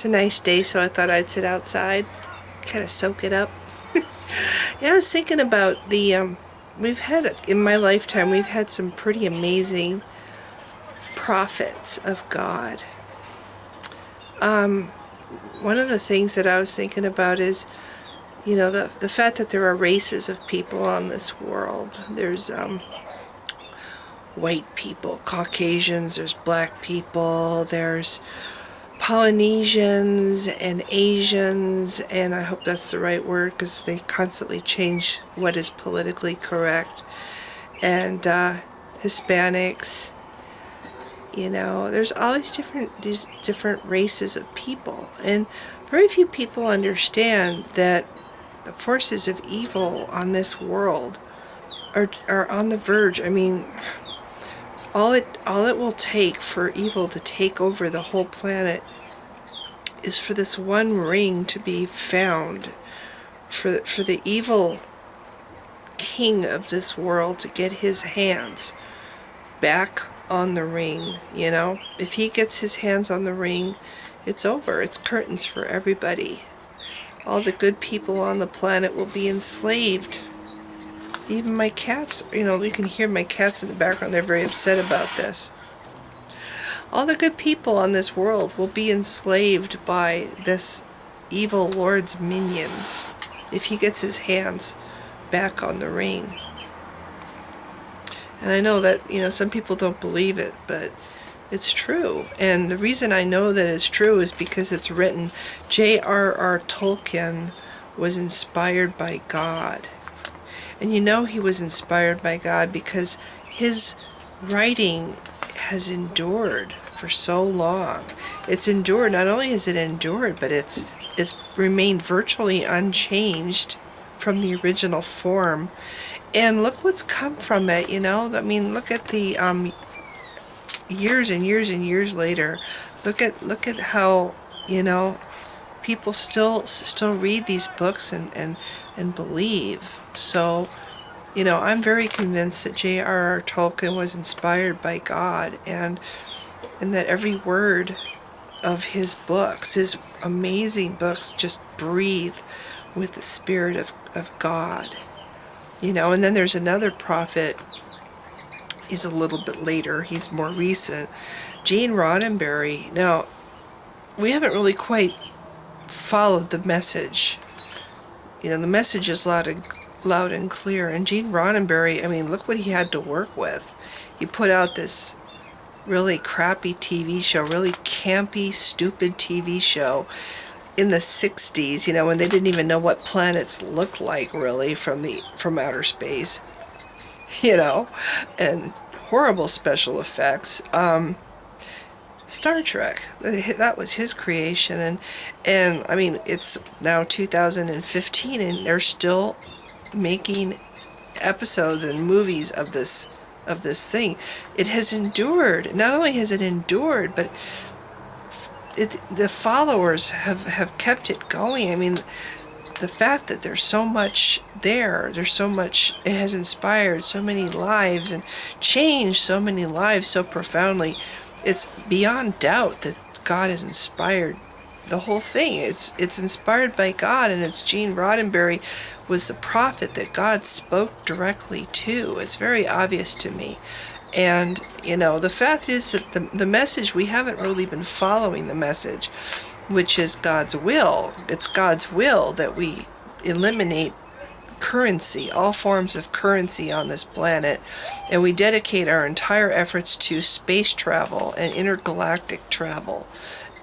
It's a nice day, so I thought I'd sit outside, kind of soak it up. Yeah, I was thinking about we've had, in my lifetime, we've had some pretty amazing prophets of God. One of the things that I was thinking about is, the fact that there are races of people on this world. There's white people, Caucasians, there's black people, there's Polynesians and Asians, and I hope that's the right word because they constantly change what is politically correct, and Hispanics. There's all these different races of people, and very few people understand that the forces of evil on this world are on the verge. I mean, all it will take for evil to take over the whole planet is for this one ring to be found, for the evil king of this world to get his hands back on the ring. If he gets his hands on the ring, it's over. It's curtains for everybody. All the good people on the planet will be enslaved. Even my cats, you can hear my cats in the background. They're very upset about this. All the good people on this world will be enslaved by this evil lord's minions if he gets his hands back on the ring. And I know that, some people don't believe it, but it's true. And the reason I know that it's true is because it's written. J.R.R. Tolkien was inspired by God. And he was inspired by God because his writing has endured for so long. It's endured. Not only has it endured, but it's remained virtually unchanged from the original form. And look what's come from it. I mean, look at the years and years and years later. Look at how people still read these books and believe. So, I'm very convinced that J.R.R. Tolkien was inspired by God, and that every word of his books, his amazing books, just breathe with the spirit of God. And then there's another prophet. He's a little bit later. He's more recent. Gene Roddenberry. Now, we haven't really quite followed the message. The message is loud and clear. And Gene Roddenberry, I mean, look what he had to work with. He put out this really crappy TV show, really campy, stupid TV show in the 60s, when they didn't even know what planets looked like, really, from outer space. And horrible special effects. Star Trek, that was his creation, and I mean, it's now 2015 and they're still making episodes and movies of this thing. It has endured. Not only has it endured, but the followers have kept it going. I mean, the fact that there's so much there's so much, it has inspired so many lives and changed so many lives so profoundly. It's beyond doubt that God has inspired the whole thing. It's inspired by God, and it's Gene Roddenberry was the prophet that God spoke directly to. It's very obvious to me. And, the fact is that the message, we haven't really been following the message, which is God's will. It's God's will that we eliminate currency, all forms of currency on this planet, and we dedicate our entire efforts to space travel and intergalactic travel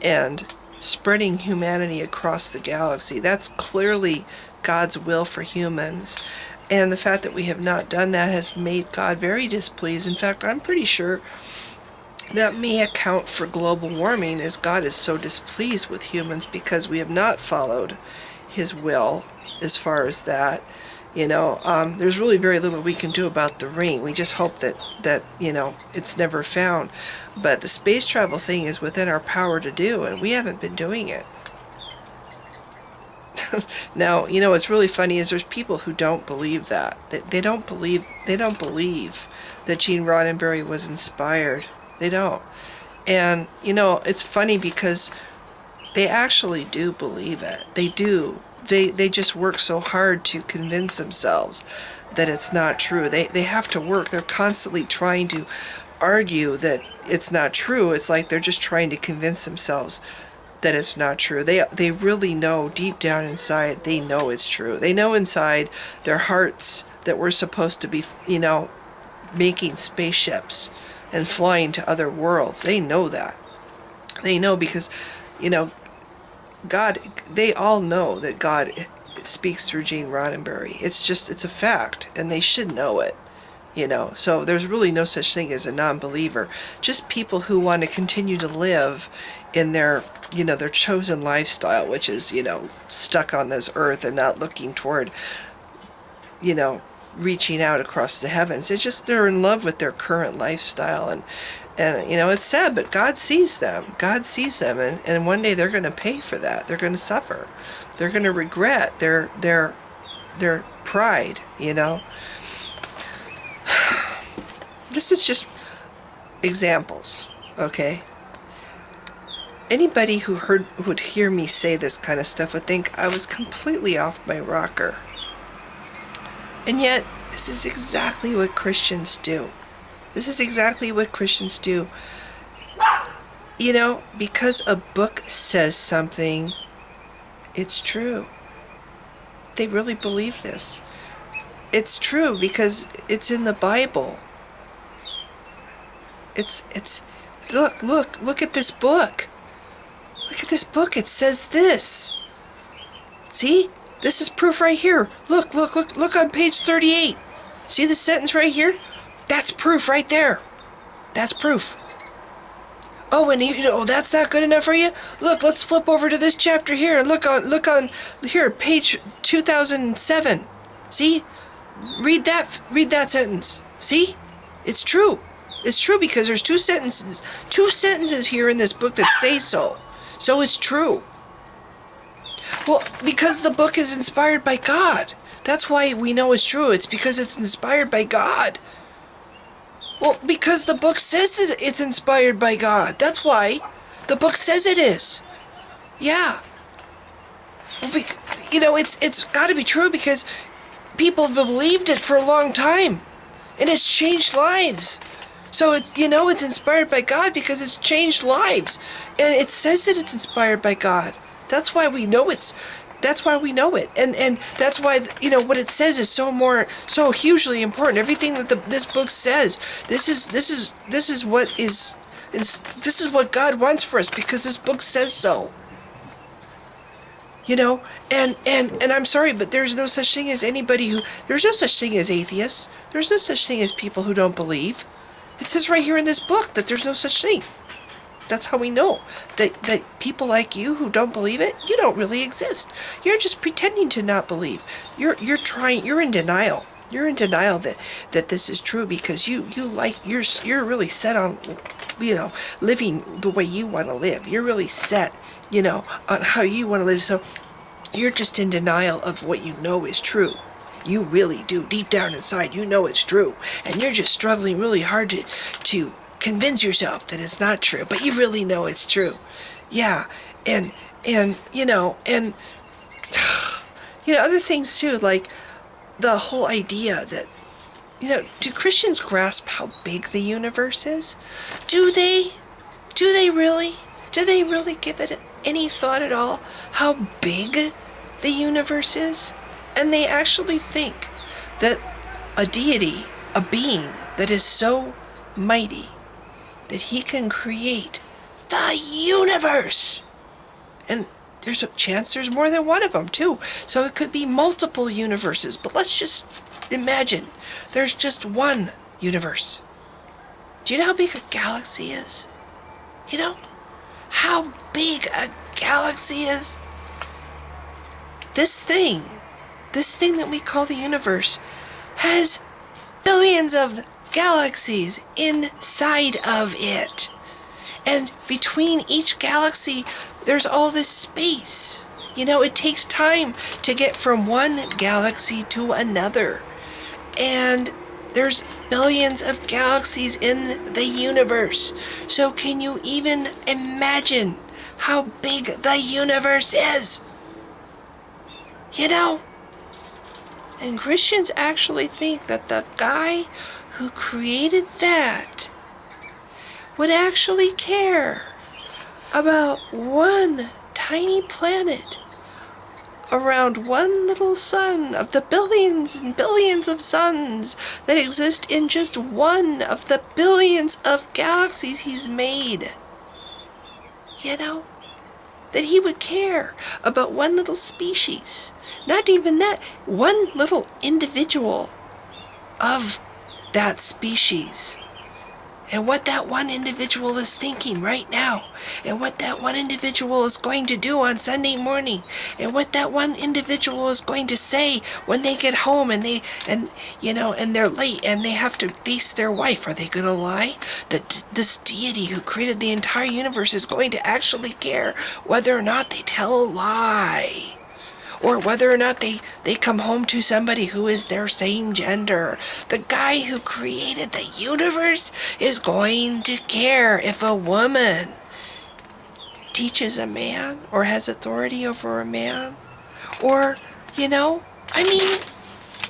and spreading humanity across the galaxy. That's clearly God's will for humans. And the fact that we have not done that has made God very displeased. In fact, I'm pretty sure that may account for global warming, as God is so displeased with humans because we have not followed his will as far as that. There's really very little we can do about the ring. We just hope that it's never found. But the space travel thing is within our power to do, and we haven't been doing it. Now, what's really funny is there's people who don't believe that. They don't believe that Gene Roddenberry was inspired. They don't. And, it's funny because They actually do believe it. They do. They just work so hard to convince themselves that it's not true. They have to work. They're constantly trying to argue that it's not true. It's like they're just trying to convince themselves that it's not true. They really know deep down inside, they know it's true. They know inside their hearts that we're supposed to be, making spaceships and flying to other worlds. They know that. They know because, God, they all know that God speaks through Gene Roddenberry. It's a fact, and they should know it. So there's really no such thing as a non-believer. Just people who want to continue to live in their chosen lifestyle, which is, stuck on this earth and not looking toward, reaching out across the heavens. They're in love with their current lifestyle, and it's sad, but God sees them. God sees them, and one day they're going to pay for that. They're going to suffer. They're going to regret their pride, This is just examples, okay? Anybody who would hear me say this kind of stuff would think I was completely off my rocker. And yet, this is exactly what Christians do. This is exactly what Christians do. Because a book says something, it's true. They really believe this. It's true because it's in the Bible. Look at this book. Look at this book. It says this. See? This is proof right here. Look on page 38. See the sentence right here? That's proof right there. That's proof. Oh, and that's not good enough for you? Look, let's flip over to this chapter here and look on here, page 2007. See? Read that sentence. See? It's true. It's true because there's two sentences here in this book that say so. So it's true. Well, because the book is inspired by God. That's why we know it's true. It's because it's inspired by God. Well, because the book says that it's inspired by God. That's why the book says it is. Yeah. Well, it's got to be true because people have believed it for a long time. And it's changed lives. So it's inspired by God because it's changed lives. And it says that it's inspired by God. That's why we know it. And that's why, what it says is so hugely important. Everything that this book says, this is what God wants for us because this book says so. And I'm sorry, but there's no such thing as there's no such thing as atheists. There's no such thing as people who don't believe. It says right here in this book that there's no such thing. That's how we know that people like you who don't believe it, you don't really exist. You're just pretending to not believe. You're in denial. You're in denial that this is true because you're really set on, living the way you want to live. You're really set, on how you want to live. So you're just in denial of what you know is true. You really do. Deep down inside, you know it's true. And you're just struggling really hard to convince yourself that it's not true. But you really know it's true. Yeah. And other things too, like the whole idea that, do Christians grasp how big the universe is? Do they really? Do they really give it any thought at all? How big the universe is? And they actually think that a deity, a being that is so mighty that he can create the universe. And there's a chance there's more than one of them too. So it could be multiple universes. But let's just imagine there's just one universe. Do you know how big a galaxy is? How big a galaxy is? This thing that we call the universe has billions of galaxies inside of it. And between each galaxy, there's all this space. It takes time to get from one galaxy to another. And there's billions of galaxies in the universe. So can you even imagine how big the universe is. You know? And Christians actually think that the guy who created that would actually care about one tiny planet around one little sun of the billions and billions of suns that exist in just one of the billions of galaxies he's made. You know? That he would care about one little species. Not even that, one little individual of that species. And what that one individual is thinking right now, and what that one individual is going to do on Sunday morning, and what that one individual is going to say when they get home and they're late and they have to face their wife. Are they going to lie? That this deity who created the entire universe is going to actually care whether or not they tell a lie. Or whether or not they come home to somebody who is their same gender. The guy who created the universe is going to care if a woman teaches a man or has authority over a man. Or,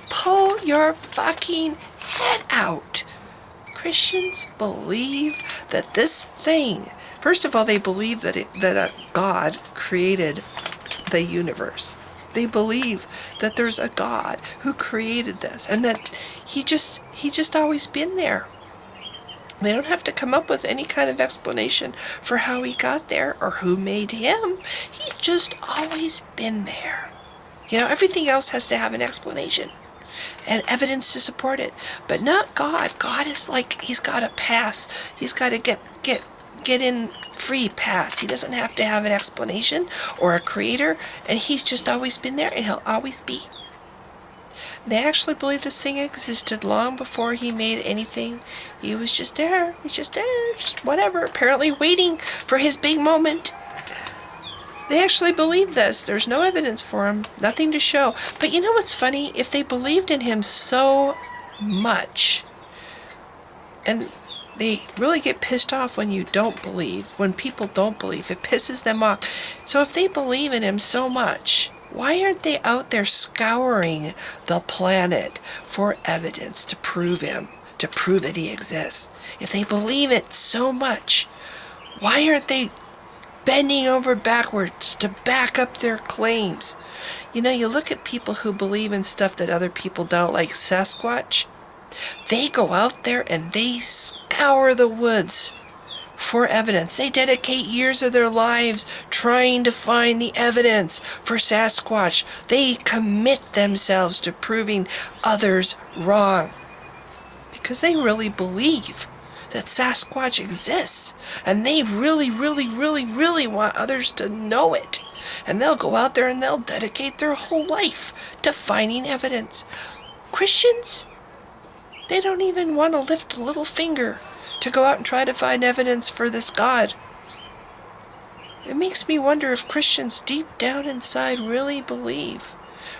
pull your fucking head out. Christians believe that this thing, first of all, they believe that a God created the universe. They believe that there's a God who created this and that he just always been there. They don't have to come up with any kind of explanation for how he got there or who made him. He's just always been there. Everything else has to have an explanation and evidence to support it, but not God. God is like, he's got a pass. He's got to get in free pass. He doesn't have to have an explanation or a creator, and he's just always been there and he'll always be. They actually believe this thing existed long before he made anything. He was just there. He's just there, just whatever, apparently waiting for his big moment. They actually believe this. There's no evidence for him, nothing to show. But you know what's funny? If they believed in him so much, and they really get pissed off when you don't believe, when people don't believe. It pisses them off. So if they believe in him so much, why aren't they out there scouring the planet for evidence to prove him, to prove that he exists? If they believe it so much, why aren't they bending over backwards to back up their claims? You look at people who believe in stuff that other people don't, like Sasquatch. They go out there and they scour the woods for evidence. They dedicate years of their lives trying to find the evidence for Sasquatch. They commit themselves to proving others wrong because they really believe that Sasquatch exists, and they really, really, really, really want others to know it. And they'll go out there and they'll dedicate their whole life to finding evidence. Christians, they don't even want to lift a little finger to go out and try to find evidence for this God. It makes me wonder if Christians deep down inside really believe.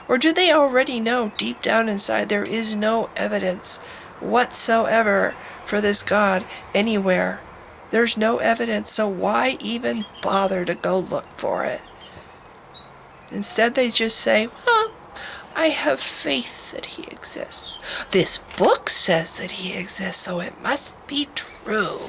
Or do they already know deep down inside there is no evidence whatsoever for this God anywhere? There's no evidence, so why even bother to go look for it? Instead they just say, I have faith that he exists. This book says that he exists, so it must be true.